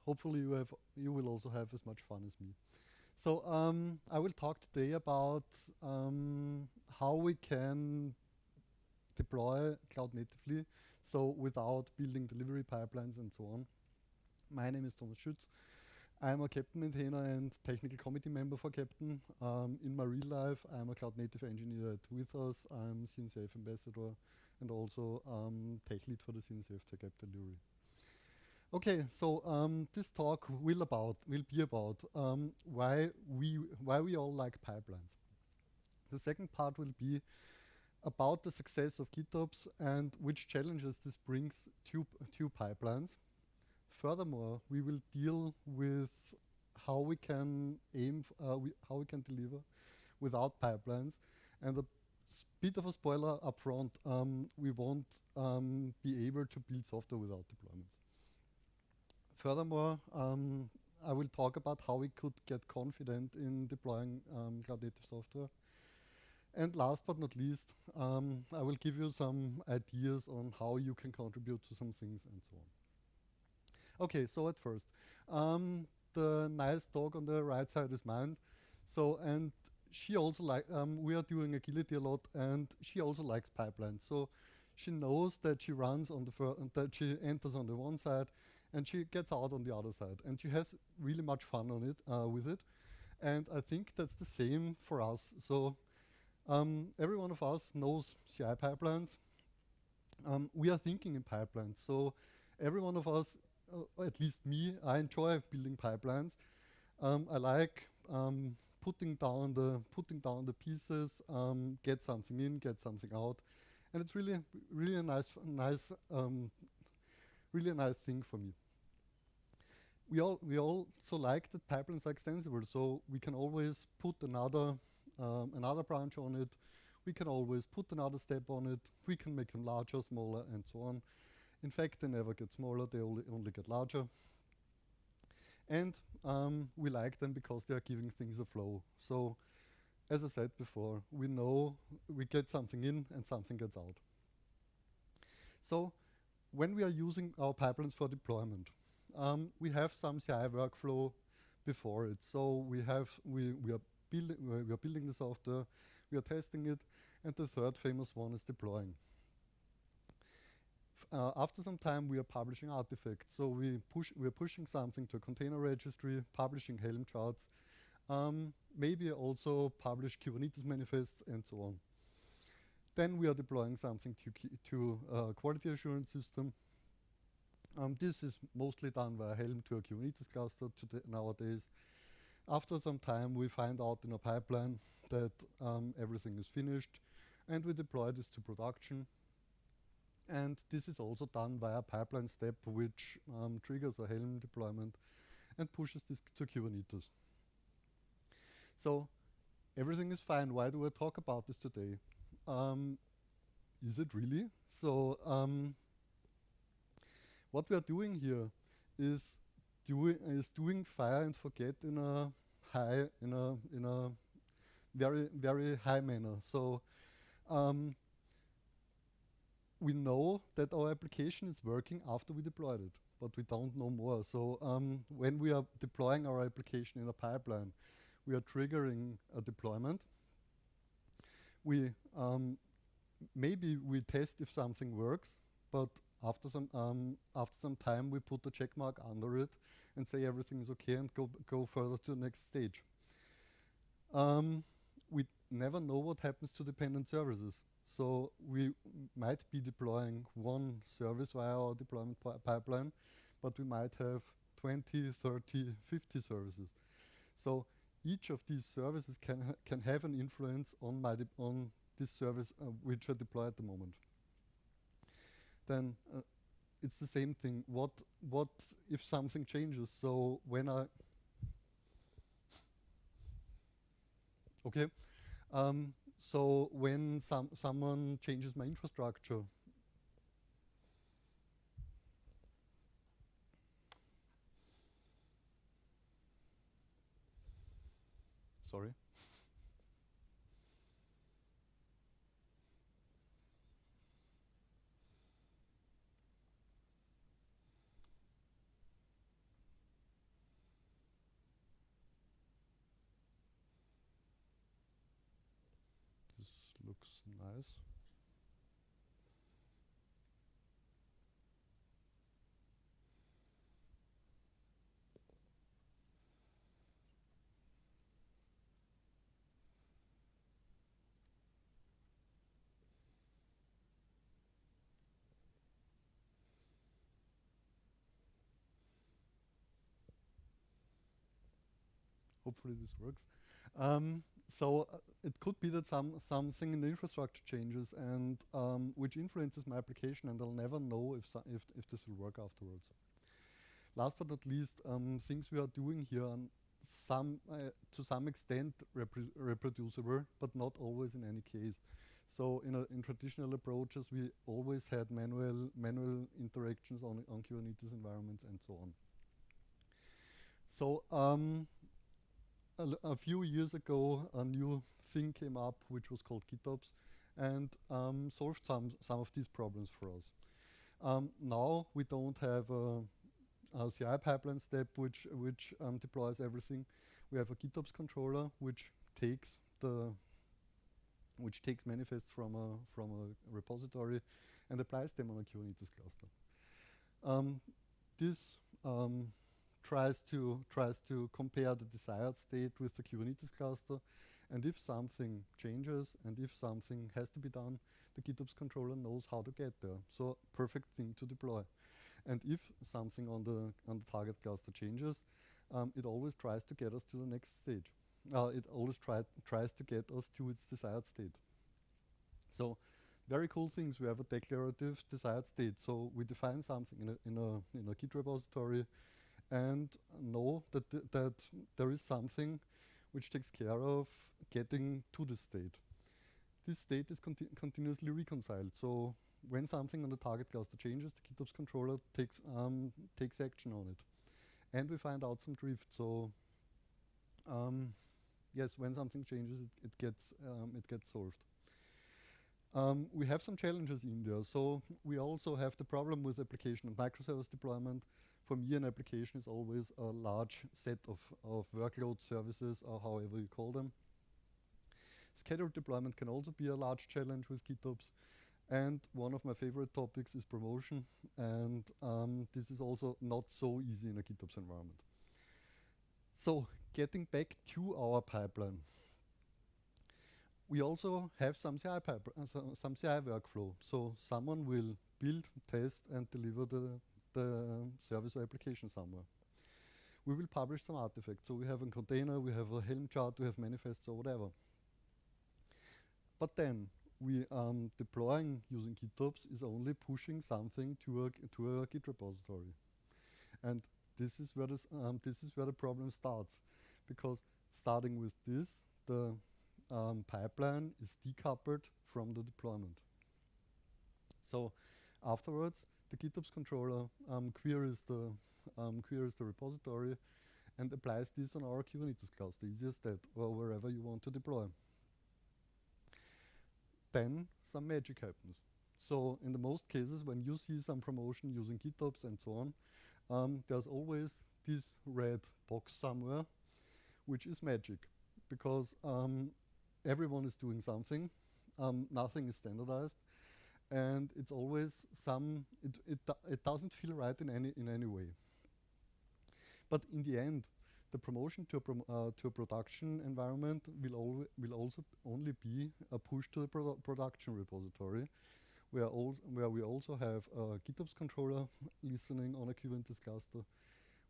Hopefully you will also have as much fun as me. So I will talk today about how we can deploy cloud natively, so without building delivery pipelines and so on. My name is Thomas Schuetz. I'm a Captain maintainer and technical committee member for Captain. In my real life, I'm a cloud native engineer at Withos. I'm CNCF ambassador and also tech lead for the CNCF Tech App Delivery. Okay, so this talk will be about why we all like pipelines. The second part will be about the success of GitOps and which challenges this brings to pipelines. Furthermore, we will deal with how we can how we can deliver without pipelines. And a bit of a spoiler up front, we won't be able to build software without deployments. Furthermore, I will talk about how we could get confident in deploying cloud native software. And last but not least, I will give you some ideas on how you can contribute to some things and so on. Okay, so at first, the nice dog on the right side is mine. So, and she also we are doing agility a lot, and she also likes pipelines. So she knows that she runs on that she enters on the one side, and she gets out on the other side, and she has really much fun on it with it. And I think that's the same for us. So every one of us knows CI pipelines. We are thinking in pipelines. So every one of us, at least me, I enjoy building pipelines. I like putting down the pieces, get something in, get something out, and it's really a nice really a nice thing for me. We also like that pipelines are extensible, so we can always put another branch on it. We can always put another step on it. We can make them larger, smaller, and so on. In fact, they never get smaller, they only get larger. And we like them because they are giving things a flow. So, as I said before, we know we get something in and something gets out. So, when we are using our pipelines for deployment, we have some CI workflow before it. So we are building the software, we are testing it, and the third famous one is deploying. After some time, we are publishing artifacts. So we are pushing something to a container registry, publishing Helm charts, maybe also publish Kubernetes manifests, and so on. Then we are deploying something to a quality assurance system. This is mostly done via Helm to a Kubernetes cluster nowadays. After some time, we find out in a pipeline that everything is finished, and we deploy this to production. And this is also done via a pipeline step, which triggers a Helm deployment and pushes this to Kubernetes. So everything is fine. Why do I talk about this today? Is it really? So what we are doing here is doing fire and forget in a very high manner. So we know that our application is working after we deployed it, but we don't know more. So when we are deploying our application in a pipeline, we are triggering a deployment. We maybe we test if something works, but after some time we put a check mark under it and say everything is okay and go further to the next stage. We never know what happens to dependent services. So we might be deploying one service via our deployment pipeline, but we might have 20, 30, 50 services. So each of these services can have an influence on this service which I deploy at the moment. Then it's the same thing. What if something changes? So when so when someone changes my infrastructure, sorry. Nice. Hopefully this works. It could be that something in the infrastructure changes and which influences my application, and I'll never know if this will work afterwards. Last but not least, things we are doing here are to some extent reproducible, but not always in any case. So in traditional approaches, we always had manual interactions on Kubernetes environments and so on. So a few years ago, a new thing came up which was called GitOps, and solved some of these problems for us. Now we don't have a CI pipeline step which deploys everything. We have a GitOps controller which takes manifests from a repository and applies them on a Kubernetes cluster. This tries to compare the desired state with the Kubernetes cluster, and if something changes and if something has to be done, the GitOps controller knows how to get there. So perfect thing to deploy. And if something on the target cluster changes, it always tries to get us to the next stage. It always tries to get us to its desired state. So very cool things. We have a declarative desired state. So we define something in a Git repository and know that there is something which takes care of getting to the state. This state is continuously reconciled. So when something on the target cluster changes, the GitOps controller takes action on it, and we find out some drift. So yes, when something changes, it gets solved. We have some challenges in there. So we also have the problem with application and microservice deployment. For me, an application is always a large set of workload services, or however you call them. Scheduled deployment can also be a large challenge with GitOps. And one of my favorite topics is promotion. And this is also not so easy in a GitOps environment. So getting back to our pipeline, we also have some CI some CI workflow. So someone will build, test, and deliver the service or application somewhere. We will publish some artifacts. So we have a container, we have a Helm chart, we have manifests or whatever. But then we deploying using GitOps is only pushing something to a Git repository, and this is where the problem starts, because starting with this, the pipeline is decoupled from the deployment. So afterwards, the GitOps controller queries the repository and applies this on our Kubernetes cluster, easy as that, or wherever you want to deploy. Then some magic happens. So in the most cases, when you see some promotion using GitOps and so on, there's always this red box somewhere, which is magic, because everyone is doing something, nothing is standardized, and it's always it doesn't feel right in any way. But in the end, the promotion to a production environment will also only be a push to the production repository, where we also have a GitOps controller listening on a Kubernetes cluster,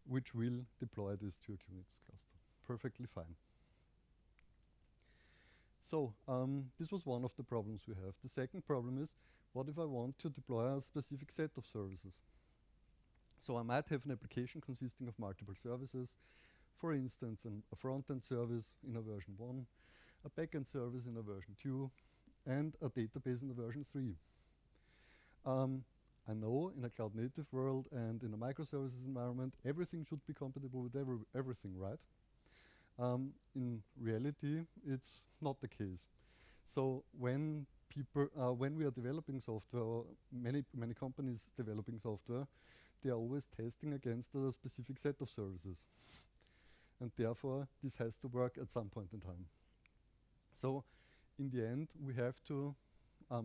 which will deploy this to a Kubernetes cluster. Perfectly fine. So this was one of the problems we have. The second problem is, what if I want to deploy a specific set of services? So I might have an application consisting of multiple services. For instance, a front-end service in a version 1, a back-end service in a version 2, and a database in a version 3. I know in a cloud-native world and in a microservices environment, everything should be compatible with everything, right? In reality, it's not the case. So when we are developing software, or many companies developing software, they are always testing against a specific set of services. And therefore, this has to work at some point in time. So in the end, we have to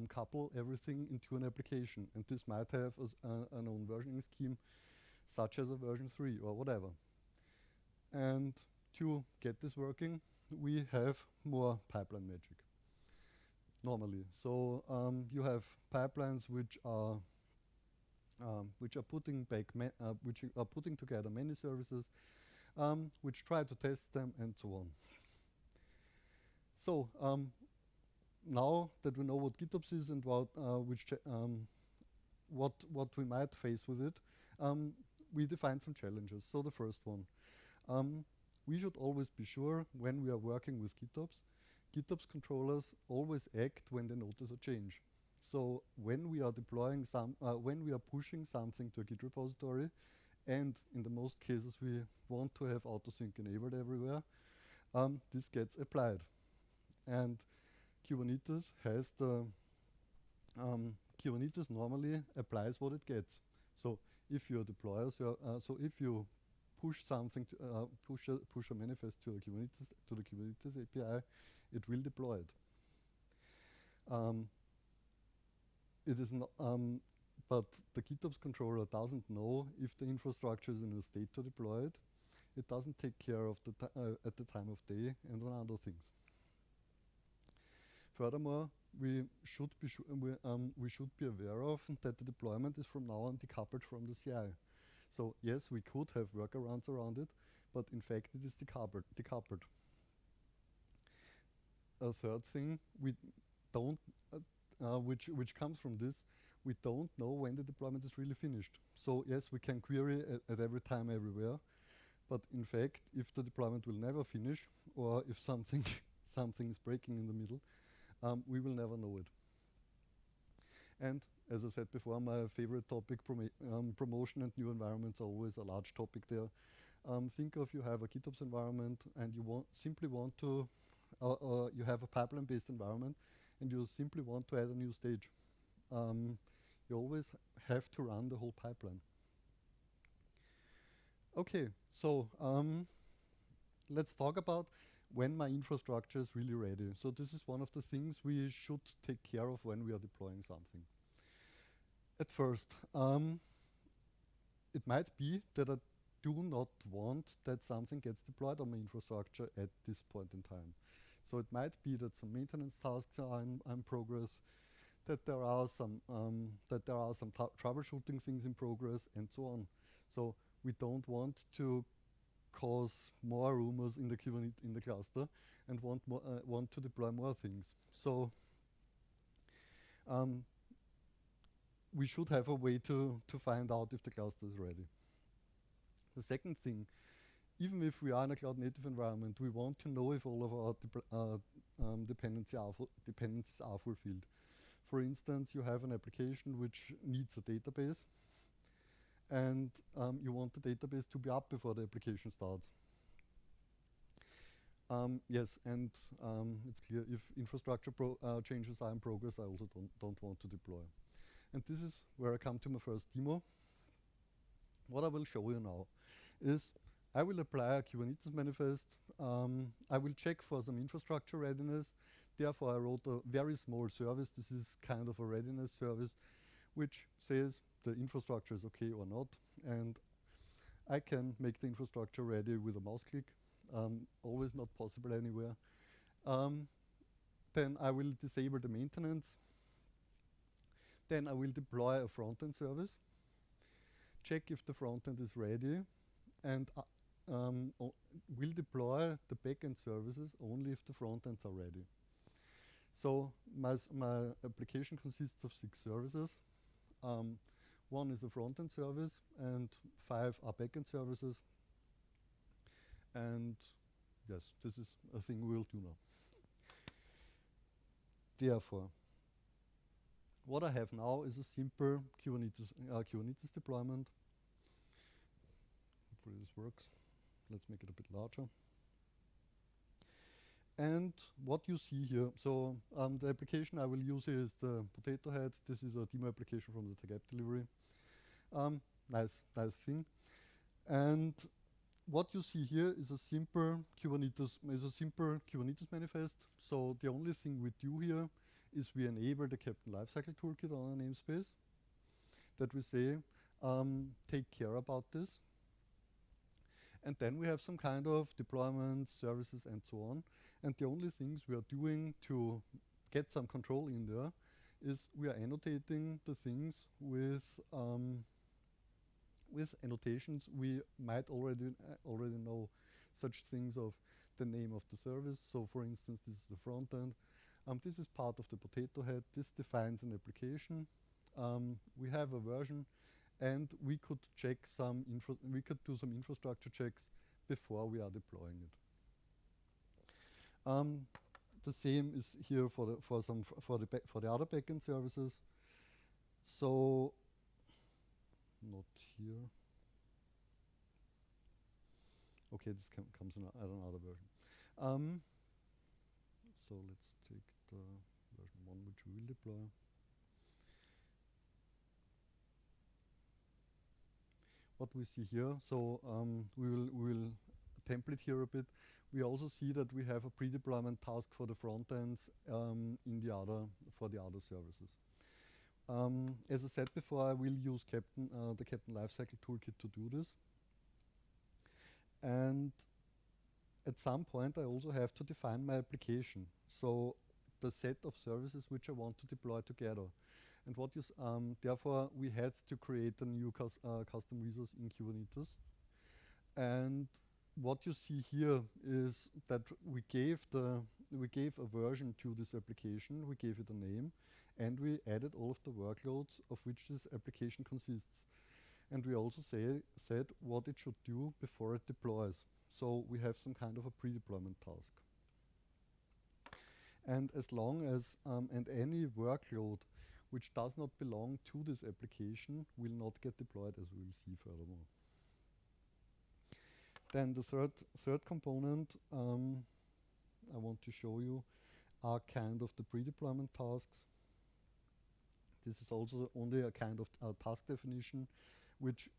couple everything into an application, and this might have an own versioning scheme, such as a version 3 or whatever. And to get this working, we have more pipeline magic normally. So you have pipelines which are putting together many services, which try to test them, and so on. So now that we know what GitOps is and what we might face with it, we define some challenges. So the first one, we should always be sure when we are working with GitOps controllers always act when they notice a change. So when we are deploying when we are pushing something to a Git repository, and in the most cases we want to have autosync enabled everywhere, this gets applied. And Kubernetes has Kubernetes normally applies what it gets. So if your deployers, so if you push something to push a manifest to the Kubernetes API, it will deploy it. It is not, but the GitOps controller doesn't know if the infrastructure is in a state to deploy it. It doesn't take care of at the time of day and on other things. Furthermore, we should be aware of that the deployment is from now on decoupled from the CI. So yes, we could have workarounds around it, but in fact it is decoupled. A third thing we don't, which comes from this, we don't know when the deployment is really finished. So yes, we can query at every time everywhere, but in fact, if the deployment will never finish, or if something is breaking in the middle, we will never know it. And as I said before, my favorite topic, promotion and new environments, are always a large topic there. Think of you have a GitOps environment and you simply want to, you have a pipeline-based environment and you simply want to add a new stage. You always have to run the whole pipeline. Okay, so let's talk about when my infrastructure is really ready. So this is one of the things we should take care of when we are deploying something. At first, it might be that I do not want that something gets deployed on my infrastructure at this point in time. So it might be that some maintenance tasks are in progress, that there are some troubleshooting things in progress, and so on. So we don't want to cause more rumors in the Kubernetes in the cluster and want to deploy more things. So we should have a way to find out if the cluster is ready. The second thing, even if we are in a cloud native environment, we want to know if all of our dependencies are fulfilled. For instance, you have an application which needs a database, and you want the database to be up before the application starts. Yes, and it's clear if infrastructure changes are in progress, I also don't want to deploy. And this is where I come to my first demo. What I will show you now is I will apply a Kubernetes manifest. I will check for some infrastructure readiness. Therefore, I wrote a very small service. This is kind of a readiness service, which says the infrastructure is okay or not. And I can make the infrastructure ready with a mouse click. Always not possible anywhere. Then I will disable the maintenance. Then I will deploy a front-end service. Check if the front-end is ready, and will deploy the back-end services only if the front-ends are ready. So my application consists of 6 services. One is a front-end service, and 5 are back-end services. And yes, this is a thing we will do now. Therefore, what I have now is a simple Kubernetes deployment. Hopefully this works. Let's make it a bit larger. And what you see here, so the application I will use here is the potato head. This is a demo application from the TAG delivery. Nice thing. And what you see here is a simple Kubernetes manifest. So the only thing we do here is we enable the Captain Lifecycle toolkit on a namespace, that we say, take care about this. And then we have some kind of deployment, services, and so on. And the only things we are doing to get some control in there is we are annotating the things with annotations we might already know, such things of the name of the service. So for instance, this is the front end. This is part of the potato head. This defines an application. We have a version, and we could check we could do some infrastructure checks before we are deploying it. The same is here for the other backend services. So not here. Okay, this comes in another version. So let's take the version 1 which we will deploy. What we see here, so we will template here a bit. We also see that we have a pre-deployment task for the front ends for the other services. As I said before, I will use the Captain Lifecycle toolkit to do this. And at some point, I also have to define my application. So the set of services which I want to deploy together. And therefore, we had to create a new custom resource in Kubernetes. And what you see here is that we gave a version to this application, we gave it a name, and we added all of the workloads of which this application consists. And we also said what it should do before it deploys. So we have some kind of a pre-deployment task. And as long as and any workload which does not belong to this application will not get deployed, as we will see furthermore. Then the third component I want to show you are kind of the pre-deployment tasks. This is also only a kind of task definition, which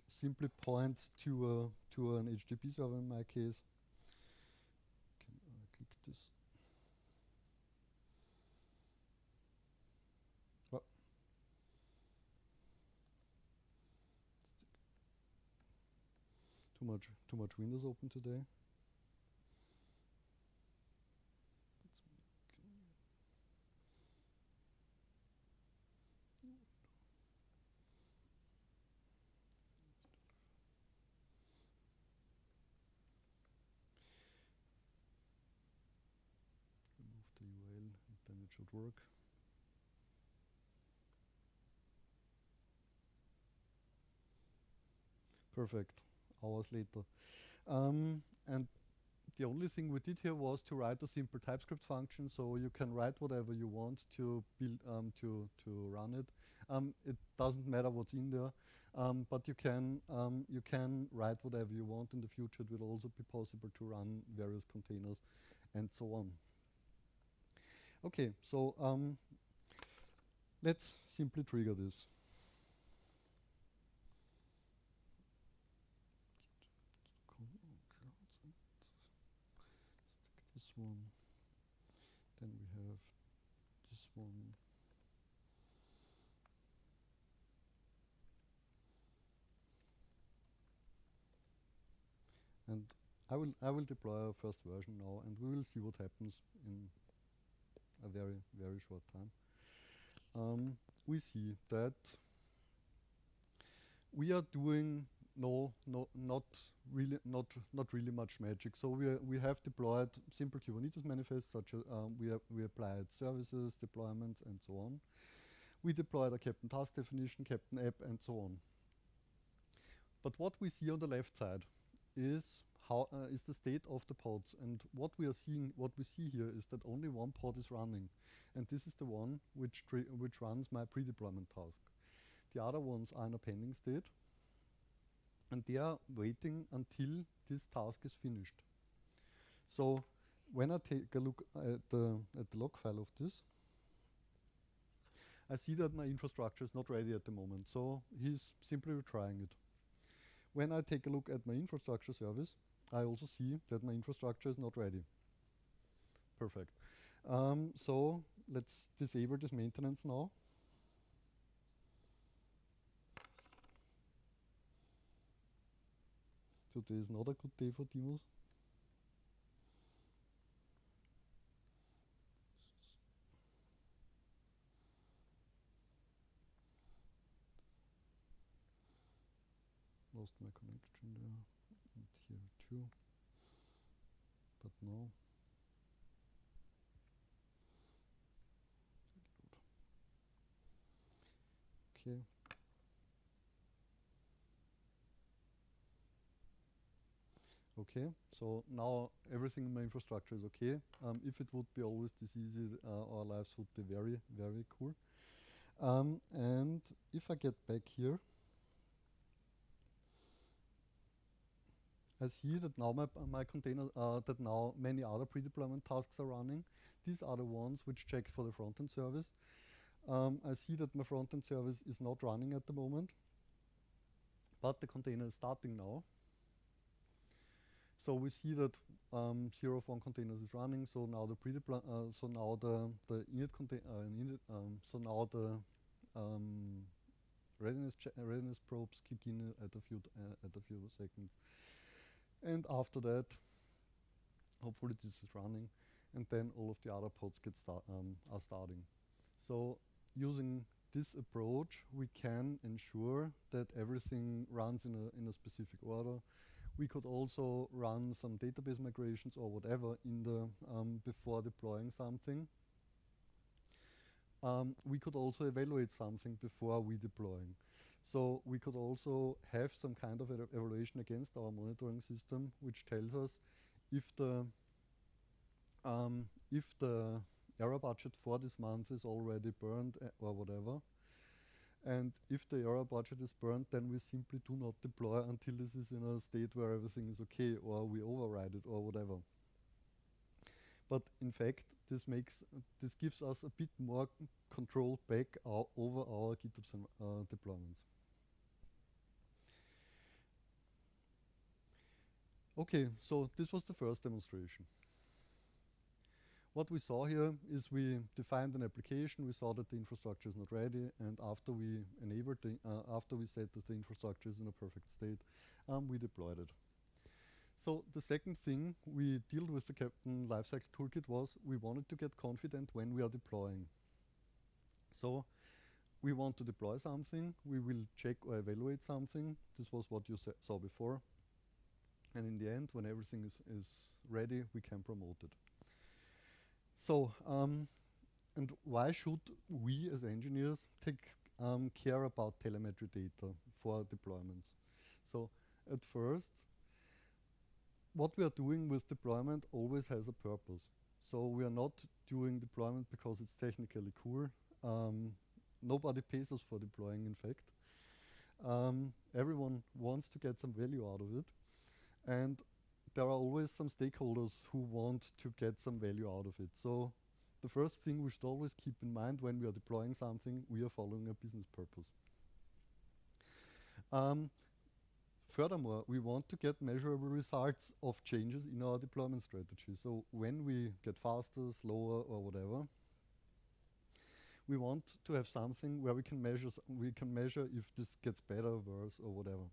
simply points to an HTTP server in my case. Can I click this? Well, too much Windows open today. Remove the URL, and then it should work. Perfect. Hours later. And the only thing we did here was to write a simple TypeScript function, so you can write whatever you want to build to run it. It doesn't matter what's in there, but you can write whatever you want in the future. It will also be possible to run various containers and so on. Okay, so let's simply trigger this. This one, then we have this one. And I will deploy our first version now, and we will see what happens in a very, very short time. We see that we are doing not really much magic. So we have deployed simple Kubernetes manifests, such as we applied services, deployments, and so on. We deployed a Captain task definition, Captain app, and so on. But what we see on the left side is the state of the pods, and what we see here is that only one pod is running, and this is the one which runs my pre-deployment task. The other ones are in a pending state, and they are waiting until this task is finished. So when I take a look at the log file of this, I see that my infrastructure is not ready at the moment, so he's simply retrying it. When I take a look at my infrastructure service, I also see that my infrastructure is not ready. Perfect. So let's disable this maintenance now. Today is not a good day for demos. Lost my connection there, and here too. But no. Okay. Okay, so now everything in my infrastructure is okay. If it would be always this easy, our lives would be very, very cool. And if I get back here, I see that now my container, that now many other pre-deployment tasks are running. These are the ones which check for the front-end service. I see that my front-end service is not running at the moment, but the container is starting now. So we see that 0 of 1 containers is running. So now the so now the init container, so now the readiness probes kick in at a few seconds, and after that, hopefully this is running, and then all of the other pods are starting. So using this approach, we can ensure that everything runs in a specific order. We could also run some database migrations or whatever in the before deploying something. We could also evaluate something before we deploying. So we could also have some kind of evaluation against our monitoring system, which tells us if the error budget for this month is already burned or whatever. And if the error budget is burned, then we simply do not deploy until this is in a state where everything is okay, or we override it or whatever. But in fact, this gives us a bit more control back over our GitOps deployments. Okay, so this was the first demonstration. What we saw here is we defined an application, we saw that the infrastructure is not ready, and after we enabled after we said that the infrastructure is in a perfect state, we deployed it. So the second thing we dealt with the Captain Lifecycle toolkit was we wanted to get confident when we are deploying. So we want to deploy something, we will check or evaluate something. This was what you saw before. And in the end, when everything is ready, we can promote it. So, and why should we as engineers take care about telemetry data for deployments? So at first, what we are doing with deployment always has a purpose. So we are not doing deployment because it's technically cool. Nobody pays us for deploying, in fact. Everyone wants to get some value out of it. And there are always some stakeholders who want to get some value out of it. So the first thing we should always keep in mind when we are deploying something, we are following a business purpose. Furthermore, we want to get measurable results of changes in our deployment strategy. So when we get faster, slower, or whatever, we want to have something where we can measure if this gets better, worse, or whatever.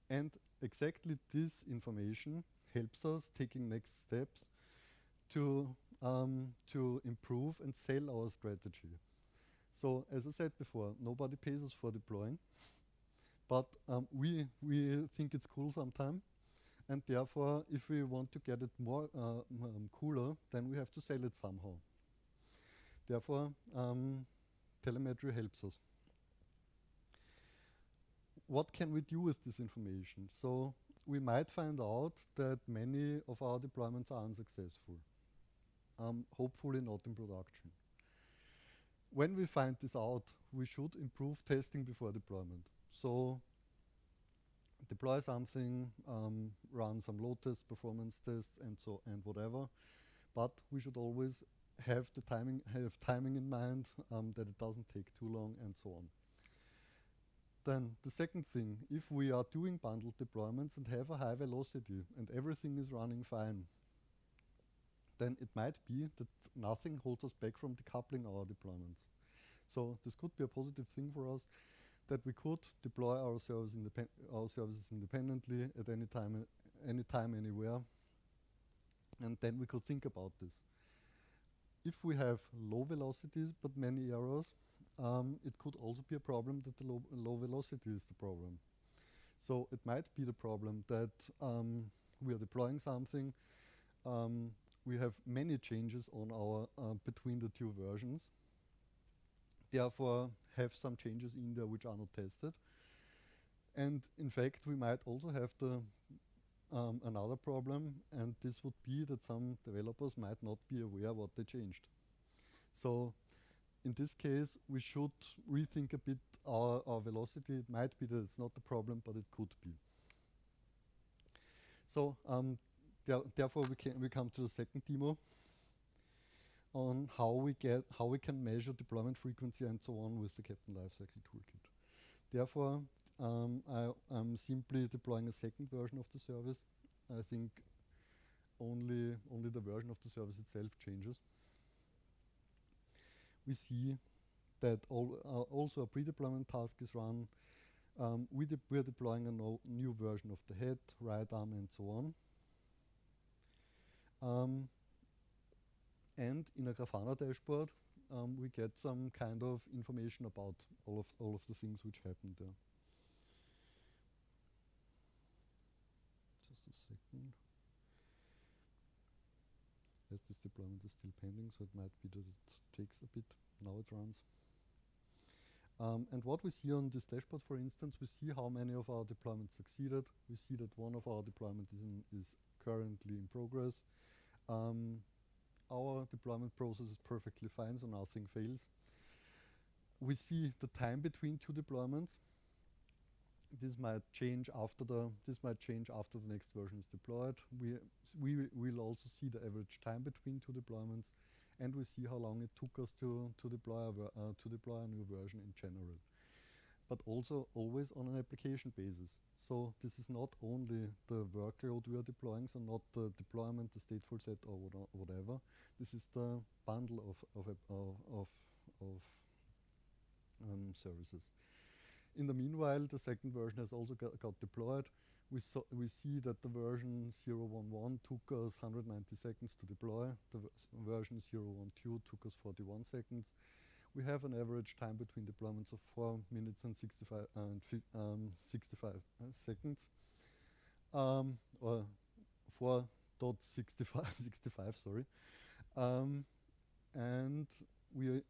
And exactly this information helps us taking next steps to improve and sell our strategy. So as I said before, nobody pays us for deploying, but we think it's cool sometimes, and therefore if we want to get it more cooler, then we have to sell it somehow. Therefore, telemetry helps us. What can we do with this information? So we might find out that many of our deployments are unsuccessful. Hopefully not in production. When we find this out, we should improve testing before deployment. So deploy something, run some load tests, performance tests, and whatever. But we should always have timing in mind, that it doesn't take too long, and so on. Then the second thing, if we are doing bundled deployments and have a high velocity and everything is running fine, then it might be that nothing holds us back from decoupling our deployments. So this could be a positive thing for us, that we could deploy our services independently at any time, anywhere, and then we could think about this. If we have low velocities but many errors, it could also be a problem that the low velocity is the problem. So it might be the problem that we are deploying something, we have many changes on our between the two versions, therefore have some changes in there which are not tested. And in fact, we might also have the another problem, and this would be that some developers might not be aware what they changed. So in this case, we should rethink a bit our velocity. It might be that it's not the problem, but it could be. So therefore, we come to the second demo on how we can measure deployment frequency and so on with the Captain Lifecycle toolkit. Therefore, I'm simply deploying a second version of the service. I think only the version of the service itself changes. We see that also a pre-deployment task is run. We're deploying a new version of the head, right arm, and so on. And in a Grafana dashboard, we get some kind of information about all of the things which happened there. Just a second. Yes, this deployment is still pending, so it might be that it takes a bit. Now it runs. And what we see on this dashboard, for instance, we see how many of our deployments succeeded. We see that one of our deployments is currently in progress. Our deployment process is perfectly fine, so nothing fails. We see the time between two deployments. This might change after the next version is deployed. We will also see the average time between two deployments, and we see how long it took us to deploy a new version in general. But also always on an application basis. So this is not only the workload we are deploying, so not the deployment, the stateful set, or whatever. This is the bundle of services. In the meanwhile, the second version has also got deployed. We see that the version 0.11 took us 190 seconds to deploy. The version 0.12 took us 41 seconds. We have an average time between deployments of 4 minutes and 65 seconds, or 4.65, sorry. And we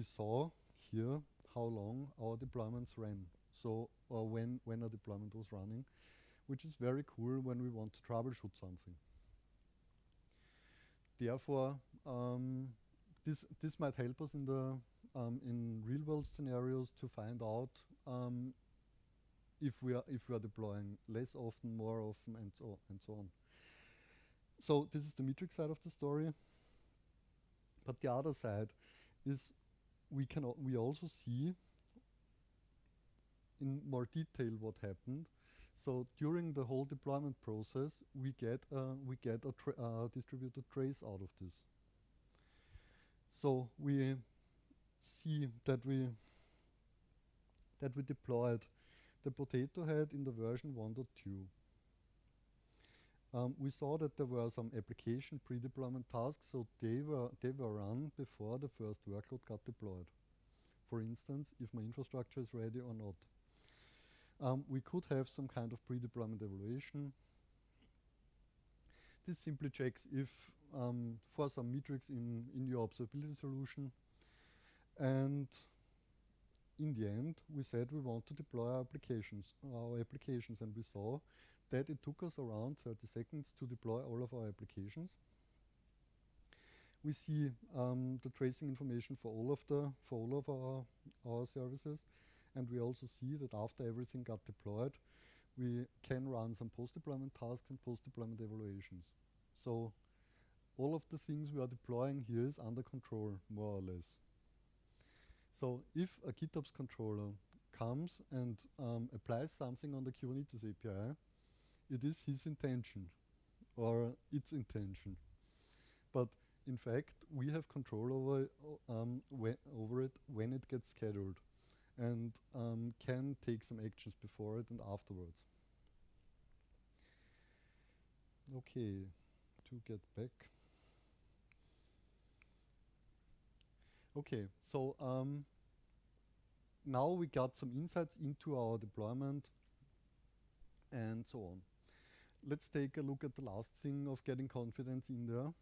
saw here how long our deployments ran. So when a deployment was running, which is very cool when we want to troubleshoot something. Therefore, this might help us in the in real-world scenarios to find out if we are deploying less often, more often, and so on. So this is the metric side of the story. But the other side is we also see in more detail what happened. So during the whole deployment process, we get a distributed trace out of this. So we see that we deployed the potato head in the version 1.2. We saw that there were some application pre-deployment tasks, so they were run before the first workload got deployed. For instance, if my infrastructure is ready or not. We could have some kind of pre-deployment evaluation. This simply checks if for some metrics in your observability solution. And in the end, we said we want to deploy our applications, and we saw that it took us around 30 seconds to deploy all of our applications. We see the tracing information for all of our services, and we also see that after everything got deployed, we can run some post-deployment tasks and post-deployment evaluations. So all of the things we are deploying here is under control, more or less. So if a GitOps controller comes and applies something on the Kubernetes API, it is his intention or its intention. But in fact, we have control over it when it gets scheduled, and can take some actions before it and afterwards. Okay, to get back. Okay, so now we got some insights into our deployment and so on. Let's take a look at the last thing of getting confidence in there.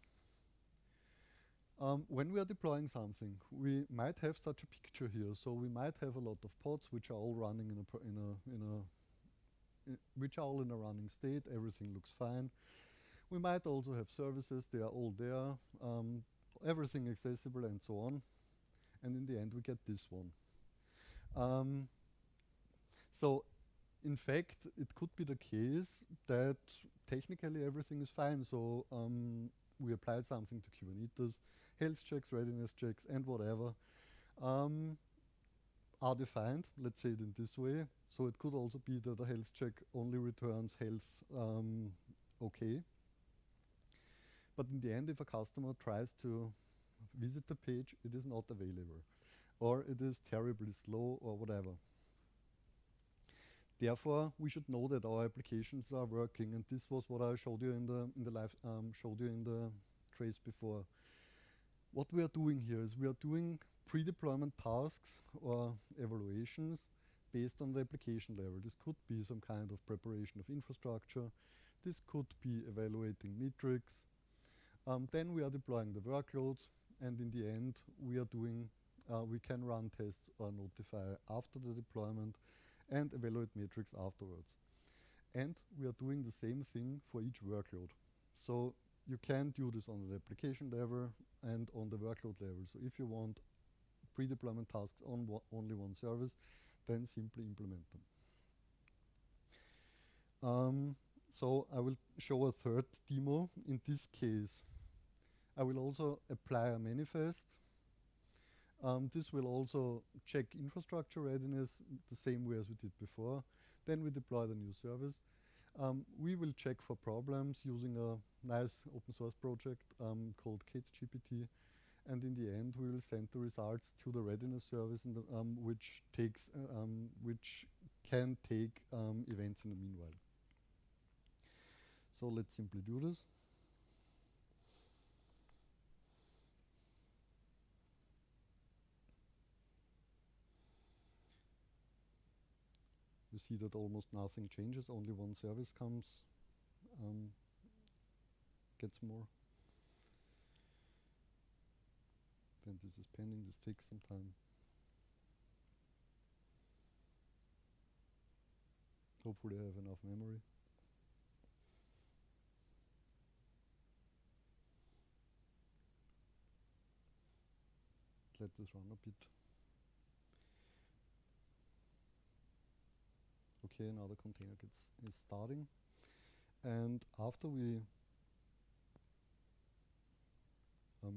When we are deploying something, we might have such a picture here. So we might have a lot of pods which are all running which are all in a running state. Everything looks fine. We might also have services. They are all there. Everything accessible and so on. And in the end, we get this one. So in fact, it could be the case that technically everything is fine. So we applied something to Kubernetes, health checks, readiness checks, and whatever are defined. Let's say it in this way. So it could also be that a health check only returns health okay. But in the end, if a customer tries to visit the page, it is not available, or it is terribly slow, or whatever. Therefore, we should know that our applications are working, and this was what I showed you in the trace before. What we are doing here is we are doing pre-deployment tasks or evaluations based on the application level. This could be some kind of preparation of infrastructure. This could be evaluating metrics. Then we are deploying the workloads, and in the end, we can run tests or notify after the deployment and evaluate metrics afterwards. And we are doing the same thing for each workload. So you can do this on the application level and on the workload level. So if you want pre-deployment tasks on only one service, then simply implement them. So I will show a third demo. In this case, I will also apply a manifest. This will also check infrastructure readiness the same way as we did before. Then we deploy the new service. We will check for problems using a nice open source project called KateGPT. And in the end, we will send the results to the readiness service, which can take events in the meanwhile. So let's simply do this. You see that almost nothing changes, only one service comes, gets more. Then this is pending, this takes some time. Hopefully I have enough memory. Let this run a bit. Okay, now the container is starting. And after we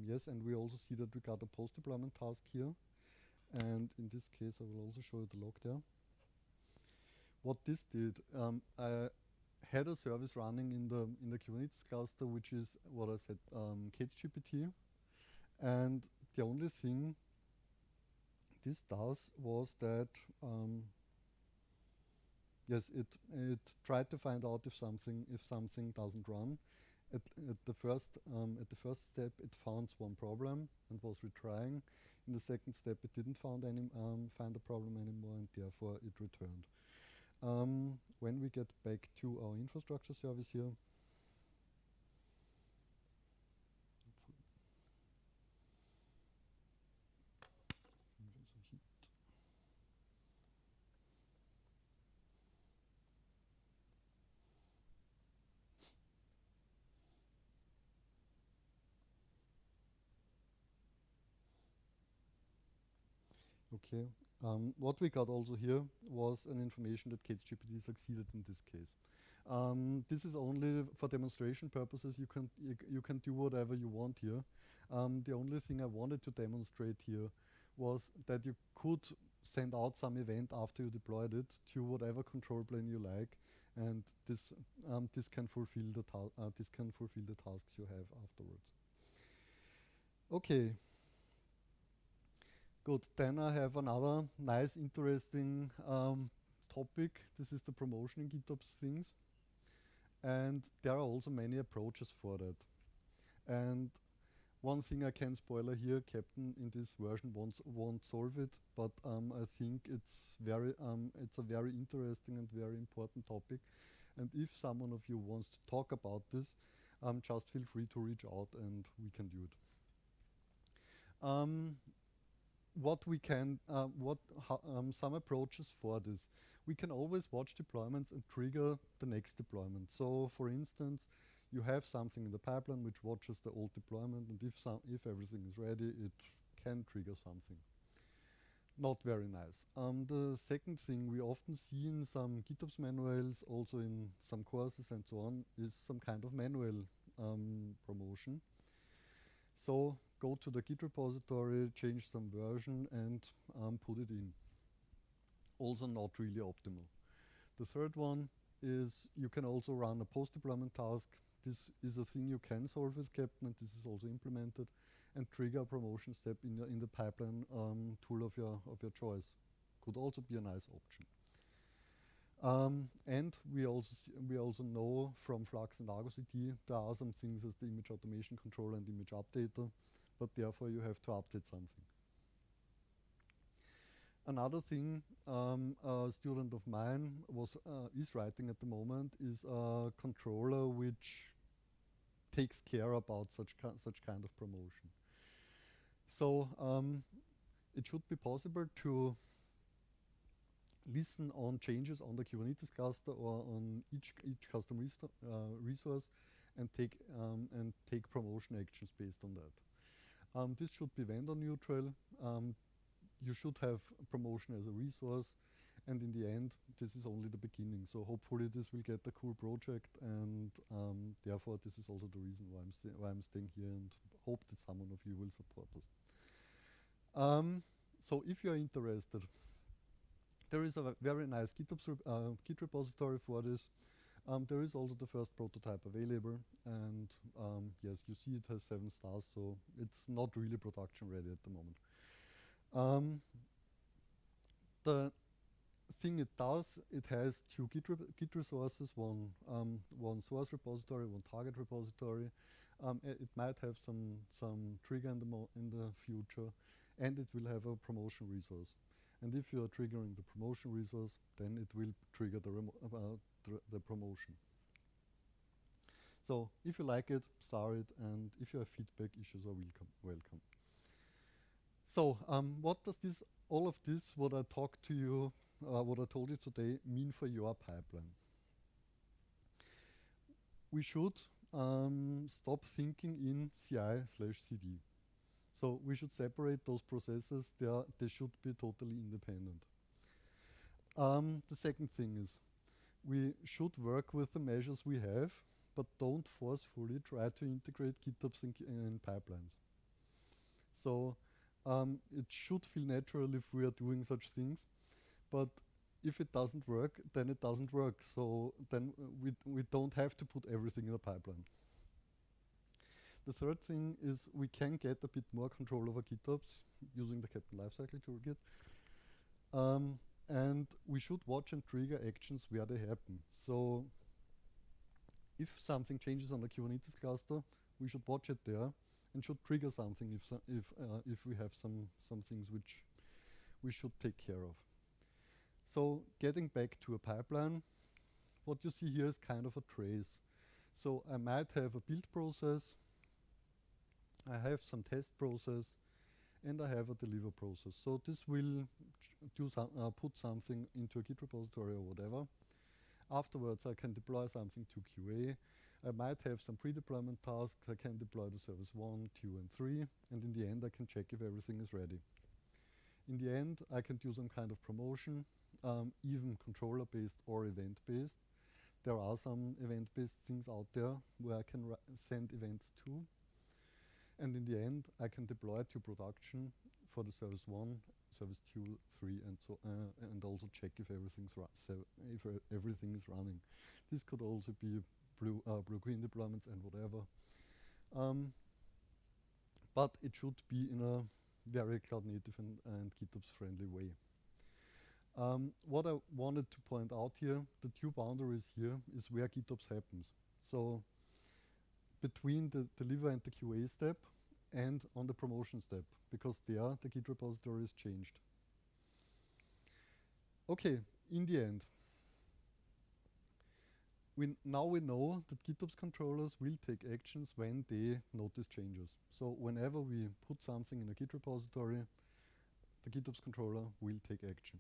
yes, and we also see that we got a post-deployment task here. And in this case, I will also show you the log there. What this did, I had a service running in the Kubernetes cluster, which is what I said, KateGPT. And the only thing this does was that yes, it tried to find out if something doesn't run. At the first step, it found one problem and was retrying. In the second step, it didn't find a problem anymore, and therefore it returned. When we get back to our infrastructure service here, okay. What we got also here was an information that KateGPT succeeded in this case. This is only for demonstration purposes. You can do whatever you want here. The only thing I wanted to demonstrate here was that you could send out some event after you deployed it to whatever control plane you like, and this can fulfill the tasks you have afterwards. Okay, good. Then I have another nice, interesting topic. This is the promotion in GitOps things. And there are also many approaches for that. And one thing I can spoiler here, Captain in this version won't solve it, but I think it's a very interesting and very important topic. And if someone of you wants to talk about this, just feel free to reach out and we can do it. Some approaches for this. We can always watch deployments and trigger the next deployment. So, for instance, you have something in the pipeline which watches the old deployment, and if everything is ready, it can trigger something. Not very nice. The second thing we often see in some GitOps manuals, also in some courses and so on, is some kind of manual promotion. So go to the Git repository, change some version, and put it in. Also not really optimal. The third one is you can also run a post-deployment task. This is a thing you can solve with Captain, and this is also implemented, and trigger a promotion step in the pipeline tool of your choice. Could also be a nice option. And we also know from Flux and Argo CD there are some things as the image automation controller and image updater, but therefore you have to update something. Another thing a student of mine is writing at the moment is a controller which takes care about such kind of promotion. So it should be possible to listen on changes on the Kubernetes cluster or on each custom resource and take promotion actions based on that. This should be vendor neutral. You should have promotion as a resource, and in the end, this is only the beginning. So hopefully this will get a cool project, and therefore this is also the reason why I'm staying here and hope that someone of you will support us. So if you're interested, there is a very nice Git repository for this. There is also the first prototype available, and yes, you see it has 7 stars, so it's not really production ready at the moment. The thing it does, it has 2 Git resources, one source repository, one target repository. It might have some trigger in the future, and it will have a promotion resource. And if you are triggering the promotion resource, then it will trigger the promotion. So if you like it, star it, and if you have feedback, issues are welcome. So what does all of this, what I talked to you, what I told you today, mean for your pipeline? We should stop thinking in CI/CD. So we should separate those processes. They should be totally independent. The second thing is we should work with the measures we have, but don't forcefully try to integrate GitOps in pipelines. So it should feel natural if we are doing such things, but if it doesn't work, then it doesn't work. So then we don't have to put everything in a pipeline. The third thing is we can get a bit more control over GitOps using the Captain Lifecycle toolkit. And we should watch and trigger actions where they happen. So if something changes on the Kubernetes cluster, we should watch it there and should trigger something if we have some things which we should take care of. So getting back to a pipeline, what you see here is kind of a trace. So I might have a build process, I have some test process, and I have a deliver process. So this will put something into a Git repository or whatever. Afterwards, I can deploy something to QA. I might have some pre-deployment tasks. I can deploy the service 1, 2, and 3, and in the end, I can check if everything is ready. In the end, I can do some kind of promotion, even controller-based or event-based. There are some event-based things out there where I can send events to. And in the end, I can deploy to production for the service 1, service 2, 3, and also check if everything is running. This could also be blue-green deployments and whatever. but it should be in a very cloud native and GitOps friendly way. What I wanted to point out here, the two boundaries here is where GitOps happens. So between the deliver and the QA step and on the promotion step, because there the Git repository is changed. Okay, in the end, now we know that GitOps controllers will take actions when they notice changes. So whenever we put something in a Git repository, the GitOps controller will take action.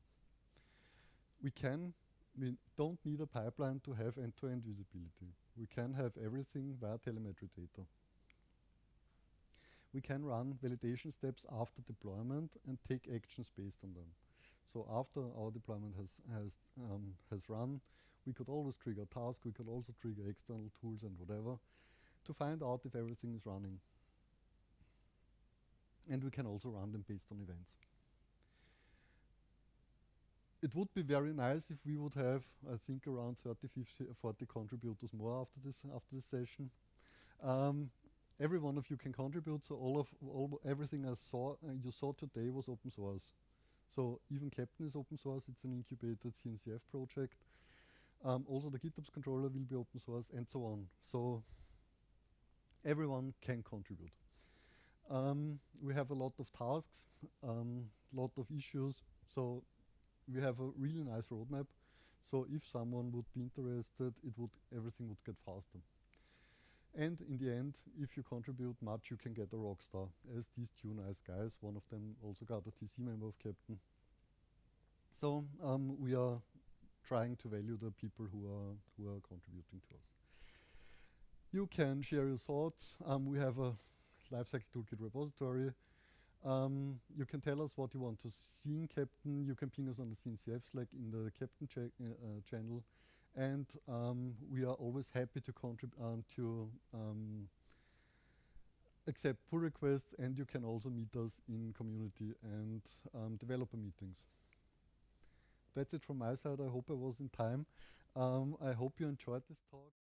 We don't need a pipeline to have end-to-end visibility. We can have everything via telemetry data. We can run validation steps after deployment and take actions based on them. So after our deployment has run, we could always trigger a task. We could also trigger external tools and whatever to find out if everything is running. And we can also run them based on events. It would be very nice if we would have, I think, around 30, 50, 40 contributors more after this session. Every one of you can contribute, so everything you saw today was open source. So even Captain is open source. It's an incubated CNCF project. Also the GitOps controller will be open source, and so on. So everyone can contribute. We have a lot of tasks, lot of issues. So we have a really nice roadmap. So if someone would be interested, everything would get faster. And in the end, if you contribute much, you can get a rock star, as these two nice guys. One of them also got a TC member of Captain. So we are trying to value the people who are contributing to us. You can share your thoughts. We have a Lifecycle Toolkit repository. You can tell us what you want to see in Captain. You can ping us on the CNCF Slack in the Captain channel. And we are always happy to contribute to accept pull requests, and you can also meet us in community and developer meetings. That's it from my side. I hope I was in time. I hope you enjoyed this talk.